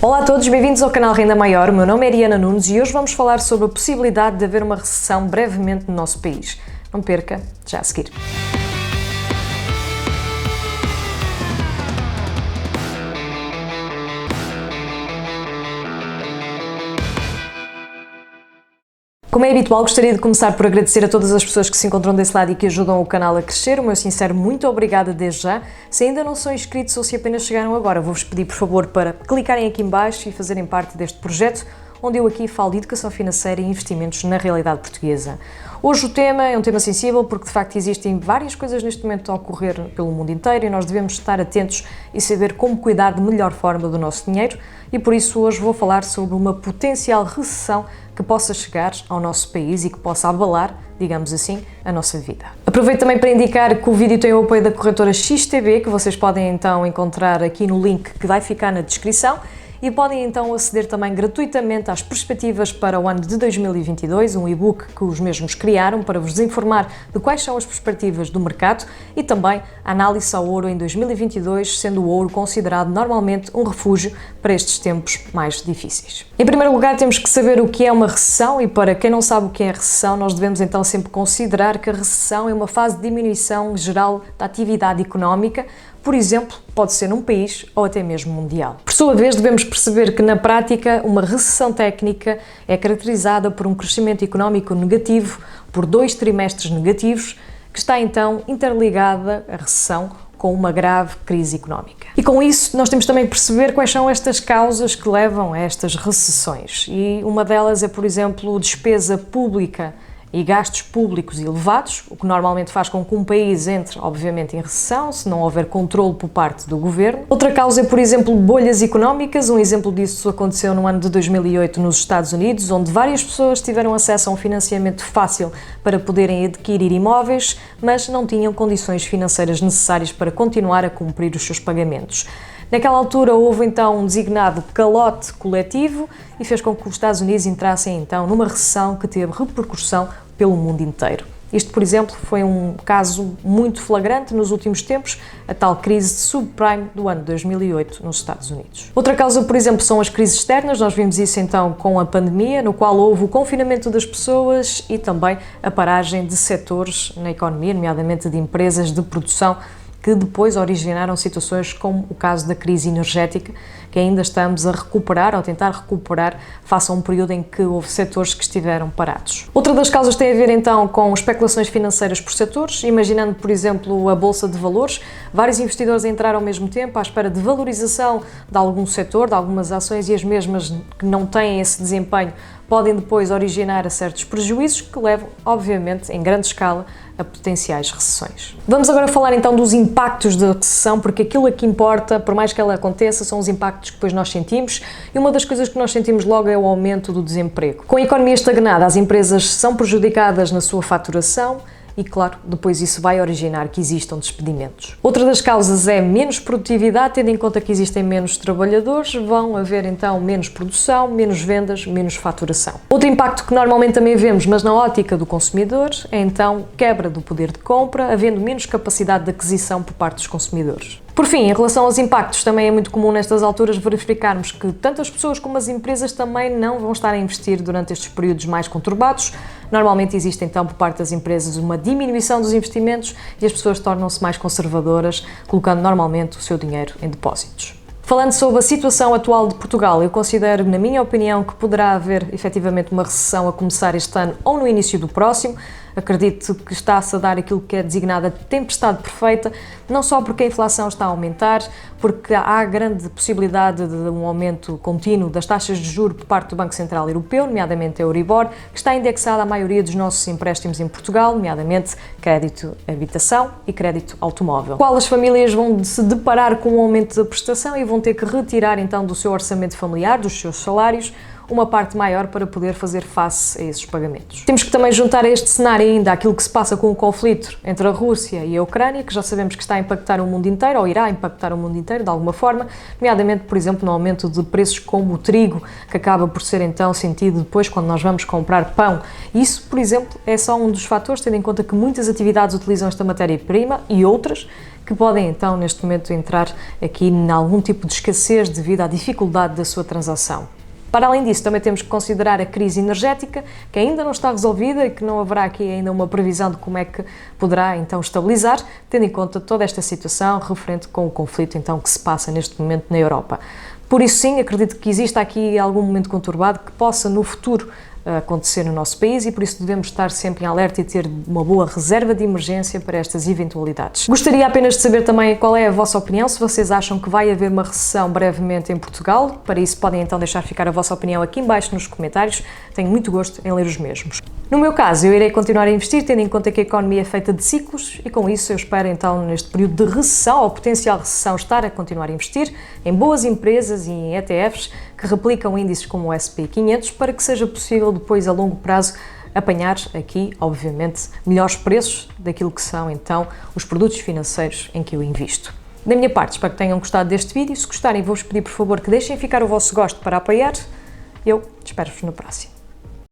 Olá a todos, bem-vindos ao canal Renda Maior. O meu nome é Ariana Nunes e hoje vamos falar sobre a possibilidade de haver uma recessão brevemente no nosso país. Não perca, já a seguir. Como é habitual, gostaria de começar por agradecer a todas as pessoas que se encontram desse lado e que ajudam o canal a crescer. O meu sincero muito obrigada desde já. Se ainda não são inscritos ou se apenas chegaram agora, vou-vos pedir, por favor, para clicarem aqui em baixo e fazerem parte deste projeto, onde eu aqui falo de educação financeira e investimentos na realidade portuguesa. Hoje o tema é um tema sensível porque, de facto, existem várias coisas neste momento a ocorrer pelo mundo inteiro e nós devemos estar atentos e saber como cuidar de melhor forma do nosso dinheiro e, por isso, hoje vou falar sobre uma potencial recessão que possa chegar ao nosso país e que possa abalar, digamos assim, a nossa vida. Aproveito também para indicar que o vídeo tem o apoio da corretora XTB, que vocês podem então encontrar aqui no link que vai ficar na descrição. E podem então aceder também gratuitamente às perspectivas para o ano de 2022, um e-book que os mesmos criaram para vos informar de quais são as perspectivas do mercado e também a análise ao ouro em 2022, sendo o ouro considerado normalmente um refúgio para estes tempos mais difíceis. Em primeiro lugar, temos que saber o que é uma recessão e para quem não sabe o que é a recessão, nós devemos então sempre considerar que a recessão é uma fase de diminuição geral da atividade económica. Por exemplo, pode ser num país ou até mesmo mundial. Por sua vez, devemos perceber que, na prática, uma recessão técnica é caracterizada por um crescimento económico negativo, por 2 trimestres negativos, que está então interligada a recessão com uma grave crise económica. E com isso, nós temos também que perceber quais são estas causas que levam a estas recessões. E uma delas é, por exemplo, despesa pública e gastos públicos elevados, o que normalmente faz com que um país entre, obviamente, em recessão, se não houver controle por parte do governo. Outra causa é, por exemplo, bolhas económicas. Um exemplo disso aconteceu no ano de 2008 nos Estados Unidos, onde várias pessoas tiveram acesso a um financiamento fácil para poderem adquirir imóveis, mas não tinham condições financeiras necessárias para continuar a cumprir os seus pagamentos. Naquela altura houve então um designado calote coletivo e fez com que os Estados Unidos entrassem então numa recessão que teve repercussão pelo mundo inteiro. Isto, por exemplo, foi um caso muito flagrante nos últimos tempos, a tal crise de subprime do ano 2008 nos Estados Unidos. Outra causa, por exemplo, são as crises externas. Nós vimos isso então com a pandemia, no qual houve o confinamento das pessoas e também a paragem de setores na economia, nomeadamente de empresas de produção, que depois originaram situações como o caso da crise energética, que ainda estamos a recuperar, ou tentar recuperar, face a um período em que houve setores que estiveram parados. Outra das causas tem a ver então com especulações financeiras por setores, imaginando, por exemplo, a Bolsa de Valores. Vários investidores entraram ao mesmo tempo à espera de valorização de algum setor, de algumas ações, e as mesmas que não têm esse desempenho podem depois originar a certos prejuízos que levam, obviamente, em grande escala, a potenciais recessões. Vamos agora falar então dos impactos da recessão, porque aquilo que importa, por mais que ela aconteça, são os impactos que depois nós sentimos, e uma das coisas que nós sentimos logo é o aumento do desemprego. Com a economia estagnada, as empresas são prejudicadas na sua faturação, e, claro, depois isso vai originar que existam despedimentos. Outra das causas é menos produtividade, tendo em conta que existem menos trabalhadores, vão haver então menos produção, menos vendas, menos faturação. Outro impacto que normalmente também vemos, mas na ótica do consumidor, é então quebra do poder de compra, havendo menos capacidade de aquisição por parte dos consumidores. Por fim, em relação aos impactos, também é muito comum nestas alturas verificarmos que tanto as pessoas como as empresas também não vão estar a investir durante estes períodos mais conturbados. Normalmente existe então por parte das empresas uma diminuição dos investimentos e as pessoas tornam-se mais conservadoras, colocando normalmente o seu dinheiro em depósitos. Falando sobre a situação atual de Portugal, eu considero, na minha opinião, que poderá haver efetivamente uma recessão a começar este ano ou no início do próximo. Acredito que está-se a dar aquilo que é designada tempestade perfeita, não só porque a inflação está a aumentar, porque há grande possibilidade de um aumento contínuo das taxas de juros por parte do Banco Central Europeu, nomeadamente a Euribor, que está indexada à maioria dos nossos empréstimos em Portugal, nomeadamente crédito habitação e crédito automóvel. Qual as famílias vão se deparar com um aumento da prestação e vão ter que retirar então do seu orçamento familiar, dos seus salários, uma parte maior para poder fazer face a esses pagamentos. Temos que também juntar a este cenário ainda aquilo que se passa com o conflito entre a Rússia e a Ucrânia, que já sabemos que está a impactar o mundo inteiro, ou irá impactar o mundo inteiro de alguma forma, nomeadamente, por exemplo, no aumento de preços como o trigo, que acaba por ser então sentido depois quando nós vamos comprar pão. Isso, por exemplo, é só um dos fatores, tendo em conta que muitas atividades utilizam esta matéria-prima e outras que podem então neste momento entrar aqui em algum tipo de escassez devido à dificuldade da sua transação. Para além disso, também temos que considerar a crise energética, que ainda não está resolvida e que não haverá aqui ainda uma previsão de como é que poderá então estabilizar, tendo em conta toda esta situação referente com o conflito então que se passa neste momento na Europa. Por isso sim, acredito que exista aqui algum momento conturbado que possa no futuro acontecer no nosso país e por isso devemos estar sempre em alerta e ter uma boa reserva de emergência para estas eventualidades. Gostaria apenas de saber também qual é a vossa opinião, se vocês acham que vai haver uma recessão brevemente em Portugal. Para isso podem então deixar ficar a vossa opinião aqui em baixo nos comentários, tenho muito gosto em ler os mesmos. No meu caso, eu irei continuar a investir, tendo em conta que a economia é feita de ciclos e com isso eu espero então neste período de recessão ou potencial recessão estar a continuar a investir em boas empresas e em ETFs que replicam índices como o S&P 500 para que seja possível depois a longo prazo apanhar aqui, obviamente, melhores preços daquilo que são então os produtos financeiros em que eu invisto. Da minha parte, espero que tenham gostado deste vídeo. Se gostarem, vou-vos pedir por favor que deixem ficar o vosso gosto para apoiar. Eu espero-vos no próximo.